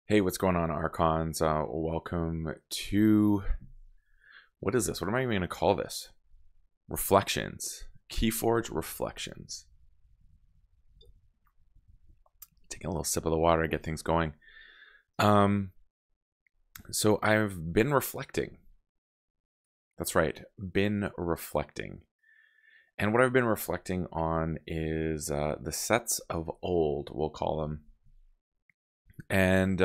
Hey, what's going on, Archons? Welcome to what is this? What am I even going to call this? Reflections. KeyForge Reflections. Taking a little sip of the water to get things going. So I've been reflecting. That's right, been reflecting. And what I've been reflecting on is the sets of old, we'll call them. And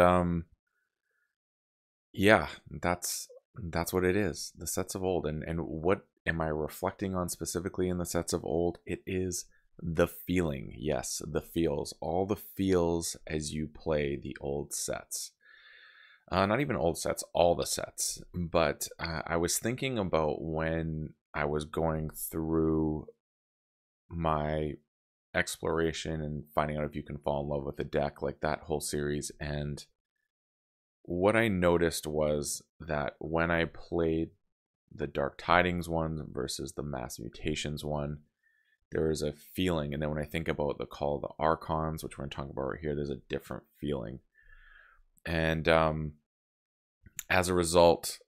yeah, that's what it is. The sets of old. And what am I reflecting on specifically in the sets of old? It is the feeling. Yes, the feels. All the feels as you play the old sets. Not even old sets, all the sets. But I was thinking about when I was going through my exploration and finding out if you can fall in love with a deck, like that whole series. And what I noticed was that when I played the Dark Tidings one versus the Mass Mutations one, there is a feeling. And then when I think about the Call of the Archons, which we're going to talk about right here, there's a different feeling. And as a result,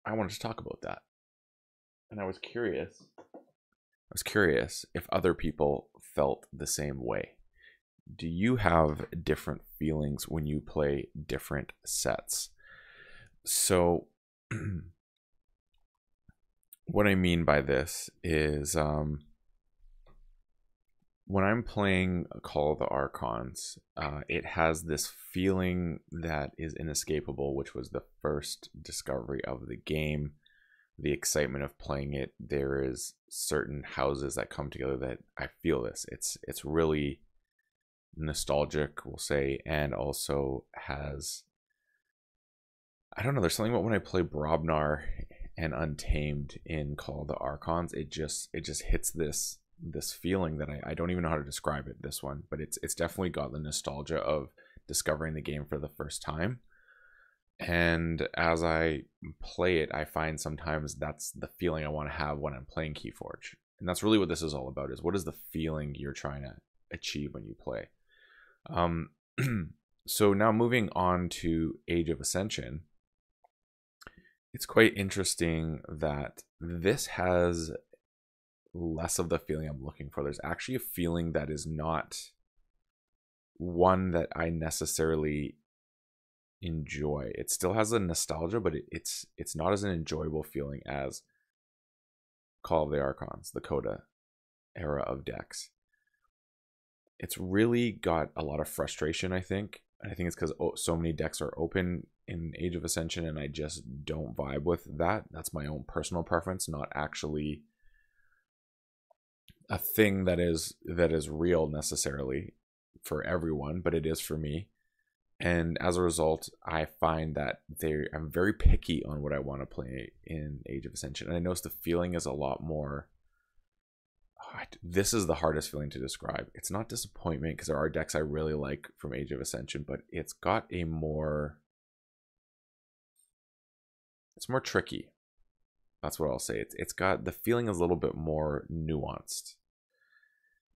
I wanted to talk about that. And I was curious if other people felt the same way. Do you have different feelings when you play different sets? So what I mean by this is when I'm playing Call of the Archons, it has this feeling that is inescapable, which was the first discovery of the game, the excitement of playing it. There is certain houses that come together that I feel this. It's really nostalgic, we'll say, and also has, I don't know, there's something about when I play Brobnar and Untamed in Call of the Archons, it just hits this feeling that I don't even know how to describe it, this one, but it's definitely got the nostalgia of discovering the game for the first time. And as I play it, I find sometimes that's the feeling I want to have when I'm playing KeyForge. And that's really what this is all about, is what is the feeling you're trying to achieve when you play. So now moving on to Age of Ascension, it's quite interesting that this has less of the feeling I'm looking for. There's actually a feeling that is not one that I necessarily enjoy. It still has a nostalgia, but it's not as an enjoyable feeling as Call of the Archons, the Coda era of decks. It's really got a lot of frustration, I think. I think it's because so many decks are open in Age of Ascension, and I just don't vibe with that. That's my own personal preference, not actually a thing that is real necessarily for everyone, but it is for me. And as a result, I find that I'm very picky on what I want to play in Age of Ascension. And I notice the feeling is a lot more, this is the hardest feeling to describe. It's not disappointment, because there are decks I really like from Age of Ascension, but it's got a more, it's more tricky. That's what I'll say. It's got, the feeling is a little bit more nuanced.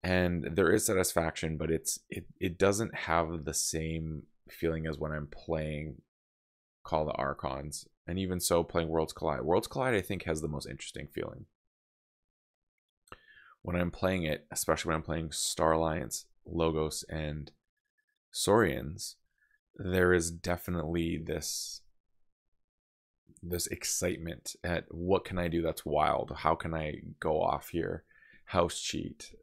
And there is satisfaction, but it doesn't have the same feeling as when I'm playing Call of the Archons. And even so, playing Worlds Collide. Worlds Collide, I think, has the most interesting feeling. When I'm playing it, especially when I'm playing Star Alliance, Logos, and Saurians, there is definitely this excitement at what can I do that's wild? How can I go off here? House cheat,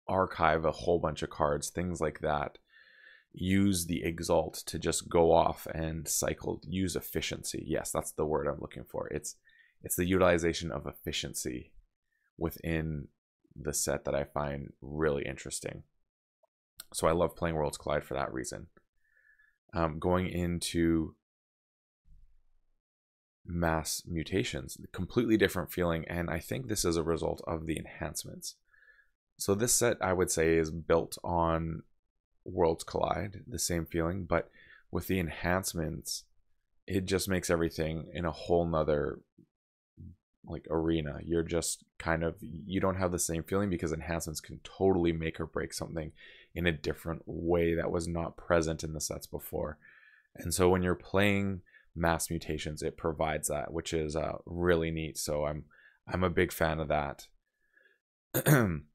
archive a whole bunch of cards, things like that. Use the Exalt to just go off and cycle, use efficiency. Yes, that's the word I'm looking for. It's the utilization of efficiency within the set that I find really interesting. So I love playing Worlds Collide for that reason. Going into Mass Mutations, completely different feeling, and I think this is a result of the enhancements. So this set, I would say, is built on Worlds Collide, the same feeling, but with the enhancements, it just makes everything in a whole nother arena. You're just kind of, you don't have the same feeling because enhancements can totally make or break something in a different way that was not present in the sets before. And so when you're playing Mass Mutations, it provides that, which is really neat. So I'm a big fan of that. And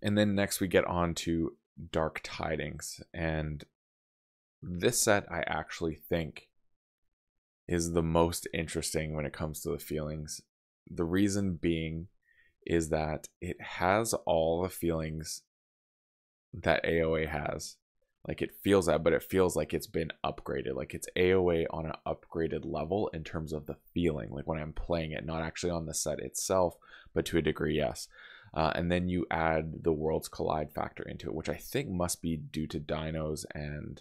then next we get on to Dark Tidings, and this set I actually think is the most interesting when it comes to the feelings. The reason being is that it has all the feelings that AOA has. Like, it feels that, but it feels like it's been upgraded. Like, it's AOA on an upgraded level in terms of the feeling. Like, when I'm playing it, not actually on the set itself, but to a degree, yes. And then you add the Worlds Collide factor into it, which I think must be due to Dinos and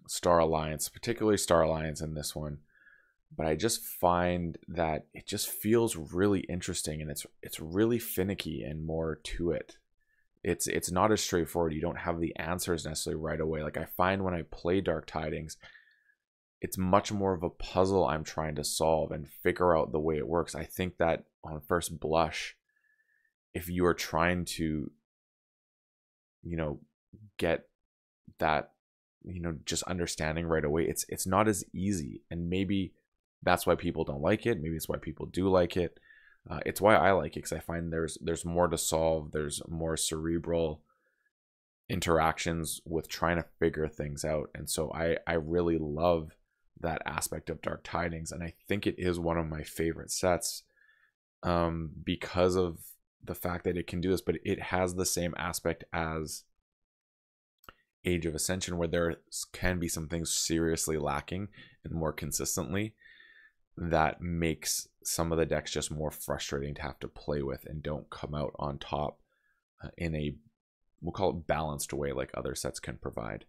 Star Alliance, particularly Star Alliance in this one. But I just find that it just feels really interesting, and it's really finicky and more to it. It's not as straightforward. You don't have the answers necessarily right away. Like, I find when I play Dark Tidings, it's much more of a puzzle I'm trying to solve and figure out the way it works. I think that on first blush, if you are trying to, get that, just understanding right away, it's not as easy. And maybe that's why people don't like it. Maybe it's why people do like it. It's why I like it, because I find there's more to solve. There's more cerebral interactions with trying to figure things out. And so I really love that aspect of Dark Tidings, and I think it is one of my favorite sets because of the fact that it can do this, but it has the same aspect as Age of Ascension, where there can be some things seriously lacking and more consistently that makes some of the decks just more frustrating to have to play with and don't come out on top in a, we'll call it, balanced way like other sets can provide.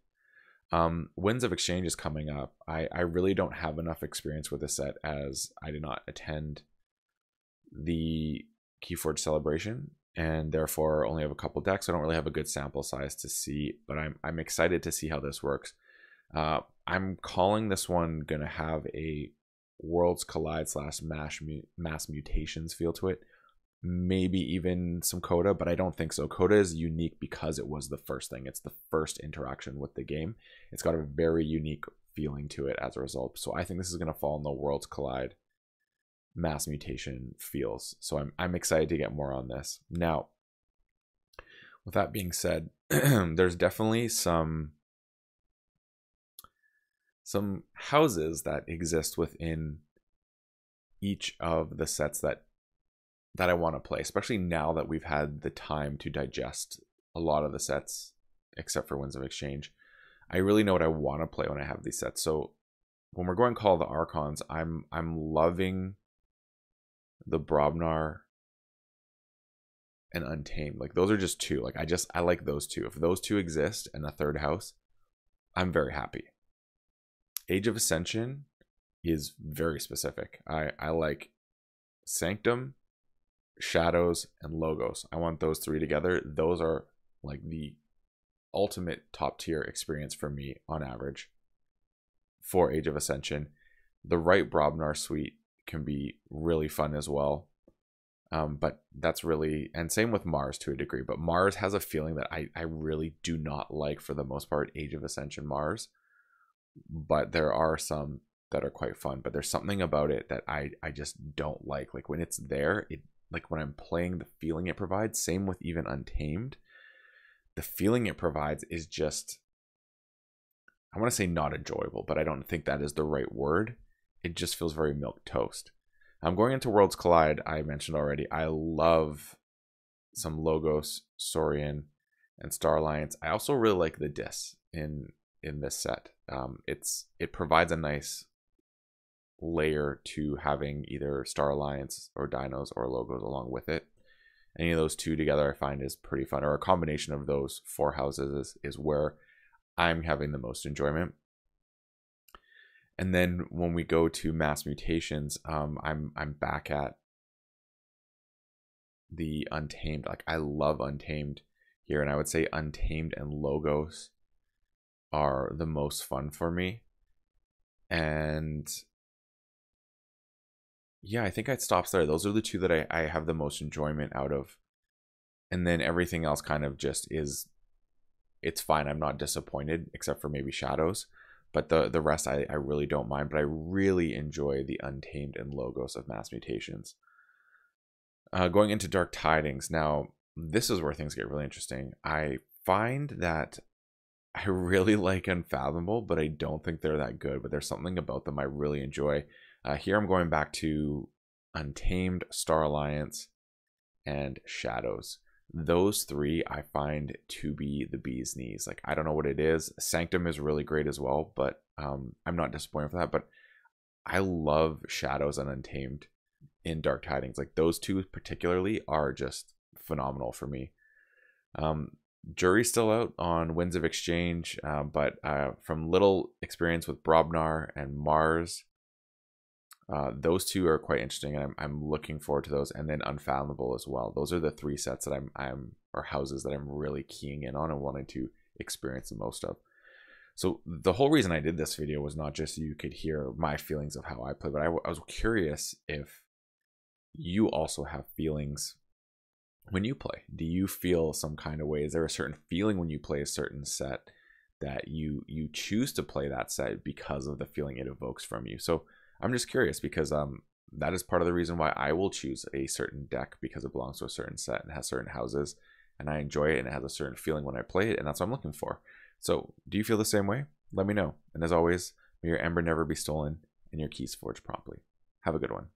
Winds of Exchange is coming up. I really don't have enough experience with this set, as I did not attend the KeyForge celebration and therefore only have a couple decks. I don't really have a good sample size to see, but I'm excited to see how this works. I'm calling this one gonna have a Worlds Collide / Mass Mutations feel to it. Maybe even some Coda, but I don't think so. Coda is unique because it was the first thing. It's the first interaction with the game. It's got a very unique feeling to it as a result. So I think this is going to fall in the Worlds Collide Mass Mutation feels. So I'm excited to get more on this. Now, with that being said, there's definitely some houses that exist within each of the sets that I want to play, especially now that we've had the time to digest a lot of the sets, except for Winds of Exchange. I really know what I want to play when I have these sets. So when we're going Call of the Archons, I'm loving the Brobnar and Untamed. Like, those are just two. Like, I like those two. If those two exist in a third house, I'm very happy. Age of Ascension is very specific. I like Sanctum, Shadows, and Logos. I want those three together. Those are like the ultimate top tier experience for me on average for Age of Ascension. The right Brobnar suite can be really fun as well. But that's really, and same with Mars to a degree, but Mars has a feeling that I really do not like for the most part, Age of Ascension Mars. But there are some that are quite fun, but there's something about it that I just don't like. Like, when it's there, like when I'm playing, the feeling it provides, same with even Untamed, the feeling it provides is just, I want to say not enjoyable, but I don't think that is the right word. It just feels very milquetoast. I'm going into Worlds Collide. I mentioned already, I love some Logos, Saurian, and Star Alliance. I also really like the Dis in this set. It provides a nice layer to having either Star Alliance or Dinos or Logos along with it. Any of those two together I find is pretty fun, or a combination of those four houses is where I'm having the most enjoyment. And then when we go to Mass Mutations, I'm back at the Untamed. Like, I love Untamed here, and I would say Untamed and Logos are the most fun for me. And yeah, I think I'd stop there. Those are the two that I have the most enjoyment out of And then everything else kind of just is, it's fine. I'm not disappointed, except for maybe shadows. But the rest I really don't mind. But I really enjoy the Untamed and Logos of Mass Mutations. Going into Dark Tidings. Now, this is where things get really interesting. I find that I really like Unfathomable, but I don't think they're that good. But there's something about them I really enjoy. Here I'm going back to Untamed, Star Alliance, and Shadows. Those three I find to be the bee's knees. Like, I don't know what it is. Sanctum is really great as well, but I'm not disappointed for that. But I love Shadows and Untamed in Dark Tidings. Like, those two particularly are just phenomenal for me. Jury's still out on Winds of Exchange, but from little experience with Brobnar and Mars, those two are quite interesting, and I'm looking forward to those. And then Unfathomable as well. Those are the three sets that or houses that I'm really keying in on and wanting to experience the most of. So the whole reason I did this video was not just so you could hear my feelings of how I play, but I was curious if you also have feelings when you play. Do you feel some kind of way? Is there a certain feeling when you play a certain set that you choose to play that set because of the feeling it evokes from you? So I'm just curious, because that is part of the reason why I will choose a certain deck, because it belongs to a certain set and has certain houses, and I enjoy it and it has a certain feeling when I play it, and that's what I'm looking for. So do you feel the same way? Let me know. And as always, may your ember never be stolen and your keys forged promptly. Have a good one.